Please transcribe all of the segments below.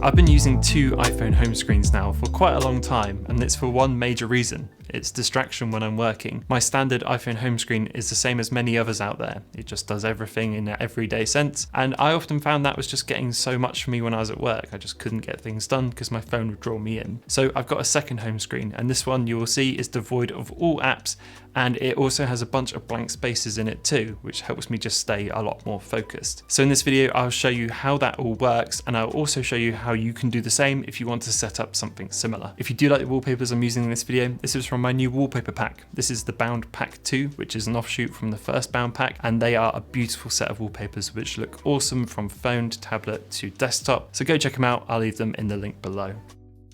I've been using two iPhone home screens now for quite a long time, and it's for one major reason. It's distraction when I'm working. My standard iPhone home screen is the same as many others out there. It just does everything in an everyday sense, and I often found that was just getting so much for me when I was at work. I just couldn't get things done because my phone would draw me in. So I've got a second home screen, and this one you will see is devoid of all apps, and it also has a bunch of blank spaces in it too, which helps me just stay a lot more focused. So in this video, I'll show you how that all works, and I'll also show you how you can do the same if you want to set up something similar. If you do like the wallpapers I'm using in this video, this is from my new wallpaper pack. This is the Bound Pack 2, which is an offshoot from the first Bound pack, and they are a beautiful set of wallpapers which look awesome from phone to tablet to desktop. So go check them out, I'll leave them in the link below.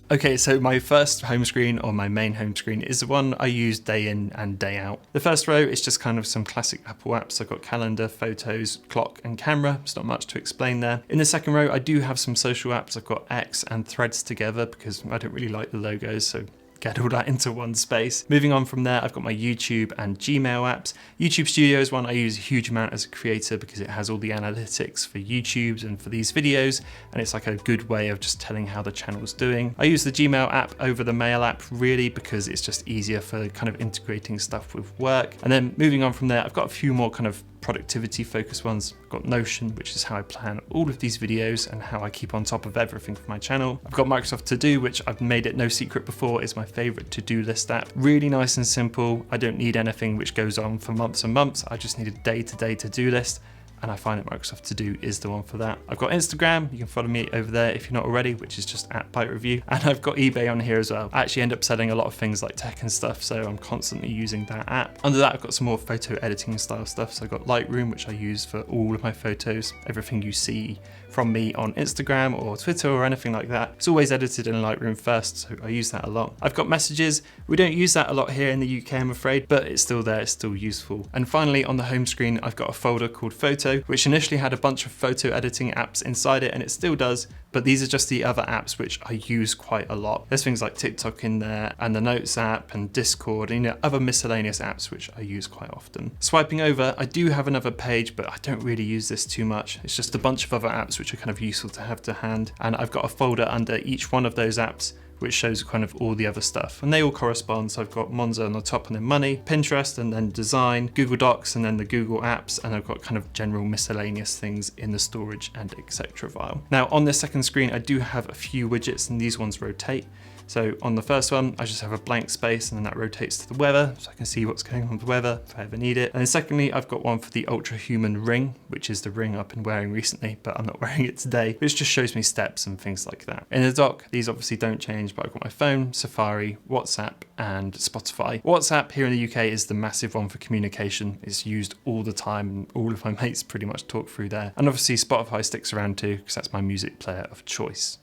Okay, so my first home screen, or my main home screen, is the one I use day in and day out. The first row is just kind of some classic Apple apps. I've got calendar, photos, clock, and camera. There's not much to explain there. In the second row, I do have some social apps. I've got X and Threads together because I don't really like the logos, so get all that into one space. Moving on from there, I've got my YouTube and Gmail apps. YouTube Studio is one I use a huge amount as a creator because it has all the analytics for YouTube and for these videos, and it's like a good way of just telling how the channel's doing. I use the Gmail app over the Mail app really because it's just easier for kind of integrating stuff with work. And then moving on from there, I've got a few more kind of productivity focused ones. I've got Notion, which is how I plan all of these videos and how I keep on top of everything for my channel. I've got Microsoft To Do, which I've made it no secret before is my favorite to-do list app. Really nice and simple. I don't need anything which goes on for months and months. I just need a day-to-day to-do list, and I find that Microsoft To Do is the one for that. I've got Instagram, you can follow me over there if you're not already, which is just @ByteReview. And I've got eBay on here as well. I actually end up selling a lot of things like tech and stuff, so I'm constantly using that app. Under that, I've got some more photo editing style stuff. So I've got Lightroom, which I use for all of my photos. Everything you see from me on Instagram or Twitter or anything like that, it's always edited in Lightroom first, so I use that a lot. I've got Messages. We don't use that a lot here in the UK, I'm afraid, but it's still there, it's still useful. And finally, on the home screen, I've got a folder called Photo, which initially had a bunch of photo editing apps inside it, and it still does, but these are just the other apps which I use quite a lot. There's things like TikTok in there, and the Notes app, and Discord, and other miscellaneous apps which I use quite often. Swiping over, I do have another page, but I don't really use this too much. It's just a bunch of other apps which are kind of useful to have to hand, and I've got a folder under each one of those apps which shows kind of all the other stuff, and they all correspond. So I've got Monzo on the top and then money, Pinterest and then design, Google Docs and then the Google apps, and I've got kind of general miscellaneous things in the storage and etc. file. Now on this second screen, I do have a few widgets, and these ones rotate. So on the first one, I just have a blank space, and then that rotates to the weather, so I can see what's going on with the weather if I ever need it. And then secondly, I've got one for the Ultra Human ring, which is the ring I've been wearing recently, but I'm not wearing it today, which just shows me steps and things like that. In the dock, these obviously don't change, but I've got my phone, Safari, WhatsApp, and Spotify. WhatsApp here in the UK is the massive one for communication. It's used all the time, and all of my mates pretty much talk through there. And obviously Spotify sticks around too, because that's my music player of choice.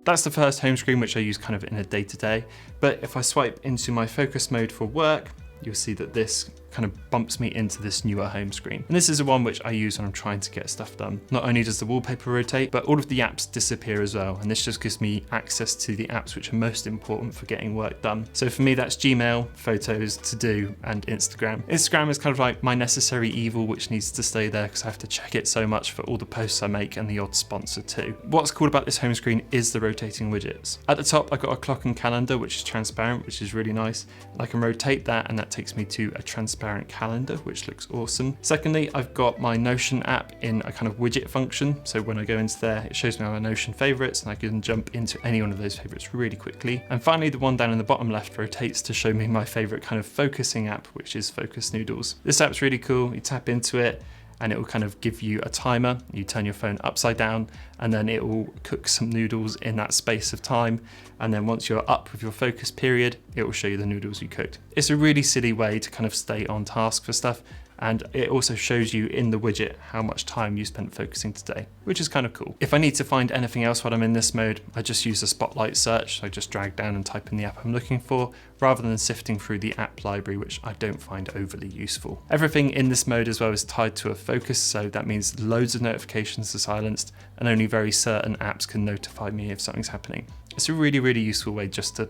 That's the first home screen, which I use kind of in a day-to-day. But if I swipe into my focus mode for work, you'll see that this kind of bumps me into this newer home screen. And this is the one which I use when I'm trying to get stuff done. Not only does the wallpaper rotate, but all of the apps disappear as well. And this just gives me access to the apps which are most important for getting work done. So for me, that's Gmail, Photos, To Do, and Instagram. Instagram is kind of like my necessary evil, which needs to stay there because I have to check it so much for all the posts I make and the odd sponsor too. What's cool about this home screen is the rotating widgets. At the top, I've got a clock and calendar, which is transparent, which is really nice. I can rotate that, and that takes me to a transparent calendar, which looks awesome. Secondly, I've got my Notion app in a kind of widget function. So when I go into there, it shows me my Notion favorites, and I can jump into any one of those favorites really quickly. And finally, the one down in the bottom left rotates to show me my favorite kind of focusing app, which is Focus Noodles. This app's really cool. You tap into it, and it will kind of give you a timer. You turn your phone upside down, and then it will cook some noodles in that space of time. And then once you're up with your focus period, it will show you the noodles you cooked. It's a really silly way to kind of stay on task for stuff. And it also shows you in the widget how much time you spent focusing today, which is kind of cool. If I need to find anything else while I'm in this mode, I just use the spotlight search. I just drag down and type in the app I'm looking for, rather than sifting through the app library, which I don't find overly useful. Everything in this mode as well is tied to a focus, so that means loads of notifications are silenced and only very certain apps can notify me if something's happening. It's a really useful way just to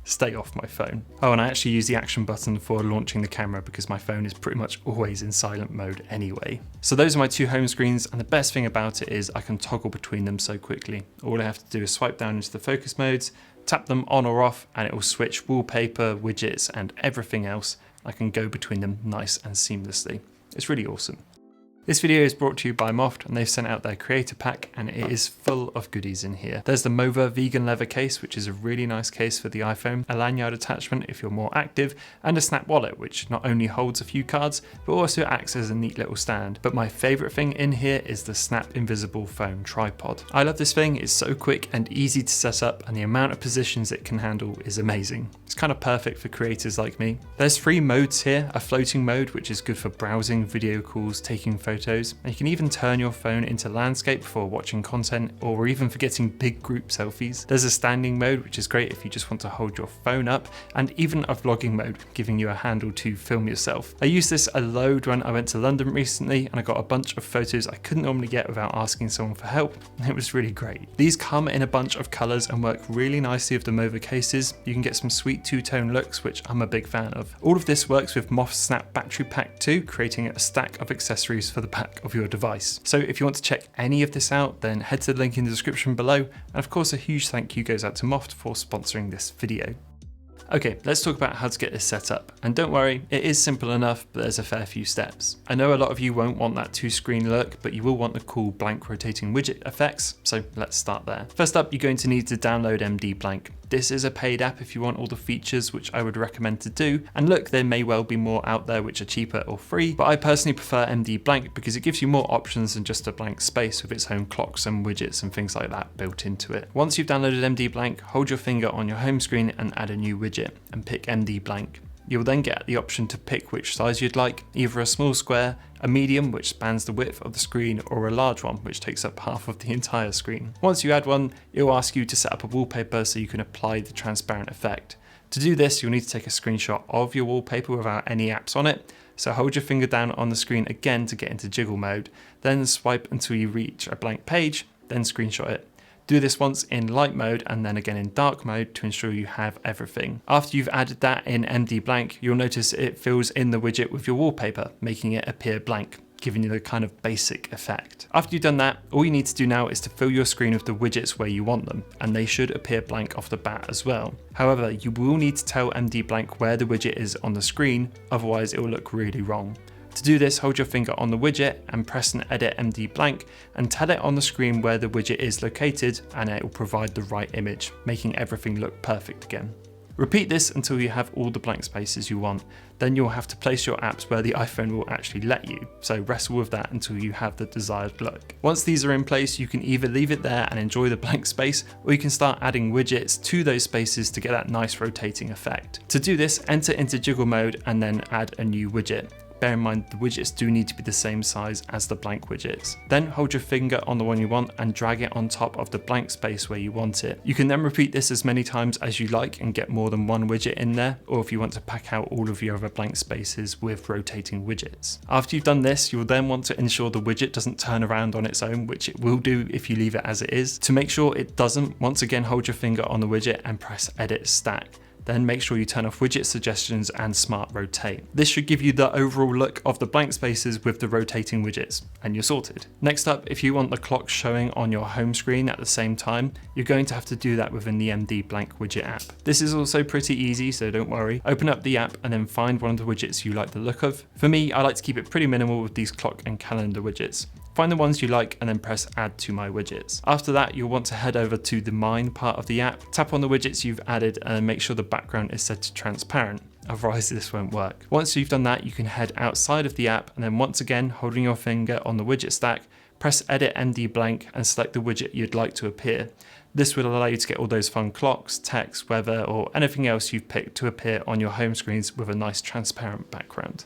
stay off my phone. Oh, and I actually use the action button for launching the camera because my phone is pretty much always in silent mode anyway. So those are my two home screens, and the best thing about it is I can toggle between them so quickly. All I have to do is swipe down into the focus modes, tap them on or off, and it will switch wallpaper, widgets, and everything else. I can go between them nice and seamlessly. It's really awesome. This video is brought to you by MOFT, and they've sent out their creator pack, and it is full of goodies in here. There's the Mova vegan leather case, which is a really nice case for the iPhone, a lanyard attachment if you're more active, and a snap wallet, which not only holds a few cards, but also acts as a neat little stand. But my favorite thing in here is the Snap Invisible Phone tripod. I love this thing, it's so quick and easy to set up, and the amount of positions it can handle is amazing. It's kind of perfect for creators like me. There's 3 modes here, a floating mode, which is good for browsing, video calls, taking photos, and you can even turn your phone into landscape for watching content or even for getting big group selfies. There's a standing mode, which is great if you just want to hold your phone up, and even a vlogging mode, giving you a handle to film yourself. I used this a load when I went to London recently, and I got a bunch of photos I couldn't normally get without asking someone for help. It was really great. These come in a bunch of colors and work really nicely with the Mova cases. You can get some sweet two-tone looks, which I'm a big fan of. All of this works with MOFT Snap Battery Pack 2, creating a stack of accessories for the back of your device. So if you want to check any of this out, then head to the link in the description below. And of course, a huge thank you goes out to MOFT for sponsoring this video. Okay, let's talk about how to get this set up. And don't worry, it is simple enough, but there's a fair few steps. I know a lot of you won't want that 2-screen look, but you will want the cool blank rotating widget effects, so let's start there. First up, you're going to need to download MD Blank. This is a paid app if you want all the features, which I would recommend to do. And look, there may well be more out there which are cheaper or free, but I personally prefer MD Blank because it gives you more options than just a blank space with its own clocks and widgets and things like that built into it. Once you've downloaded MD Blank, hold your finger on your home screen and add a new widget and pick MD Blank. You'll then get the option to pick which size you'd like, either a small square, a medium which spans the width of the screen, or a large one which takes up half of the entire screen. Once you add one, it'll ask you to set up a wallpaper so you can apply the transparent effect. To do this, you'll need to take a screenshot of your wallpaper without any apps on it. So hold your finger down on the screen again to get into jiggle mode, then swipe until you reach a blank page, then screenshot it. Do this once in light mode and then again in dark mode to ensure you have everything. After you've added that in MD Blank, you'll notice it fills in the widget with your wallpaper, making it appear blank, giving you the kind of basic effect. After you've done that, all you need to do now is to fill your screen with the widgets where you want them, and they should appear blank off the bat as well. However, you will need to tell MD Blank where the widget is on the screen, otherwise it will look really wrong. To do this, hold your finger on the widget and press and edit MD Blank and tell it on the screen where the widget is located, and it will provide the right image, making everything look perfect again. Repeat this until you have all the blank spaces you want. Then you'll have to place your apps where the iPhone will actually let you, so wrestle with that until you have the desired look. Once these are in place, you can either leave it there and enjoy the blank space, or you can start adding widgets to those spaces to get that nice rotating effect. To do this, enter into jiggle mode and then add a new widget. Bear in mind the widgets do need to be the same size as the blank widgets. Then hold your finger on the one you want and drag it on top of the blank space where you want it. You can then repeat this as many times as you like and get more than one widget in there, or if you want to pack out all of your other blank spaces with rotating widgets. After you've done this, you'll then want to ensure the widget doesn't turn around on its own, which it will do if you leave it as it is. To make sure it doesn't, once again hold your finger on the widget and press Edit Stack. Then make sure you turn off widget suggestions and smart rotate. This should give you the overall look of the blank spaces with the rotating widgets, and you're sorted. Next up, if you want the clock showing on your home screen at the same time, you're going to have to do that within the MD Blank widget app. This is also pretty easy, so don't worry. Open up the app and then find one of the widgets you like the look of. For me, I like to keep it pretty minimal with these clock and calendar widgets. Find the ones you like and then press add to my widgets. After that, you'll want to head over to the mine part of the app, tap on the widgets you've added and make sure the background is set to transparent. Otherwise this won't work. Once you've done that, you can head outside of the app and then once again, holding your finger on the widget stack, press edit MD Blank and select the widget you'd like to appear. This will allow you to get all those fun clocks, text, weather, or anything else you've picked to appear on your home screens with a nice transparent background.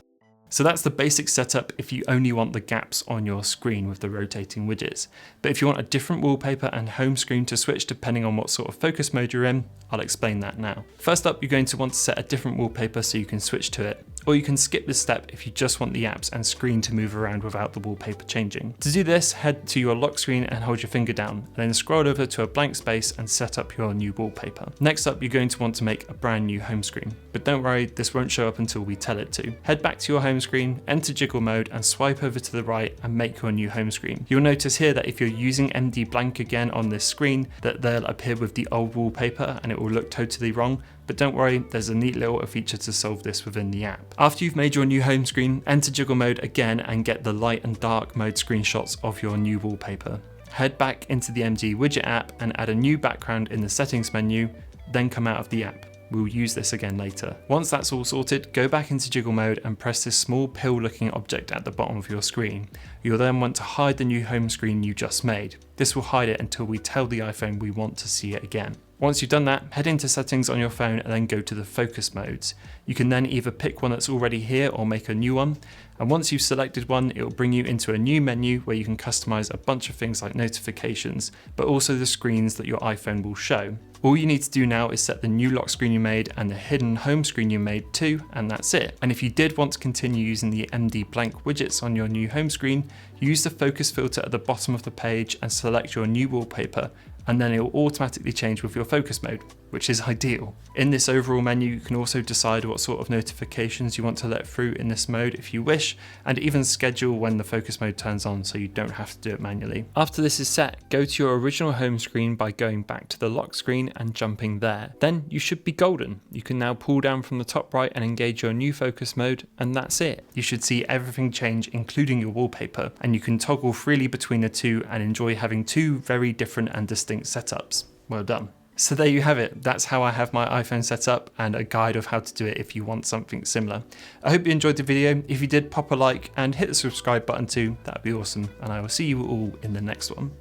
So that's the basic setup if you only want the gaps on your screen with the rotating widgets. But if you want a different wallpaper and home screen to switch depending on what sort of focus mode you're in, I'll explain that now. First up, you're going to want to set a different wallpaper so you can switch to it. Or you can skip this step if you just want the apps and screen to move around without the wallpaper changing. To do this, head to your lock screen and hold your finger down, and then scroll over to a blank space and set up your new wallpaper. Next up, you're going to want to make a brand new home screen. But don't worry, this won't show up until we tell it to. Head back to your home screen, enter jiggle mode and swipe over to the right and make your new home screen. You'll notice here that if you're using MD blank again on this screen, that they'll appear with the old wallpaper and it will look totally wrong. But don't worry, there's a neat little feature to solve this within the app. After you've made your new home screen, enter jiggle mode again and get the light and dark mode screenshots of your new wallpaper. Head back into the MD widget app and add a new background in the settings menu, then come out of the app. We'll use this again later. Once that's all sorted, go back into jiggle mode and press this small pill looking object at the bottom of your screen. You'll then want to hide the new home screen you just made. This will hide it until we tell the iPhone we want to see it again. Once you've done that, head into settings on your phone and then go to the focus modes. You can then either pick one that's already here or make a new one. And once you've selected one, it will bring you into a new menu where you can customize a bunch of things like notifications, but also the screens that your iPhone will show. All you need to do now is set the new lock screen you made and the hidden home screen you made too, and that's it. And if you did want to continue using the MD blank widgets on your new home screen, use the focus filter at the bottom of the page and select your new wallpaper, and then it will automatically change with your focus mode, which is ideal. In this overall menu, you can also decide what sort of notifications you want to let through in this mode if you wish, and even schedule when the focus mode turns on so you don't have to do it manually. After this is set, go to your original home screen by going back to the lock screen and jumping there. Then you should be golden. You can now pull down from the top right and engage your new focus mode, and that's it. You should see everything change, including your wallpaper, and you can toggle freely between the two and enjoy having two very different and distinct setups. Well done. So there you have it. That's how I have my iPhone set up and a guide of how to do it if you want something similar. I hope you enjoyed the video. If you did, pop a like and hit the subscribe button too. That'd be awesome. And I will see you all in the next one.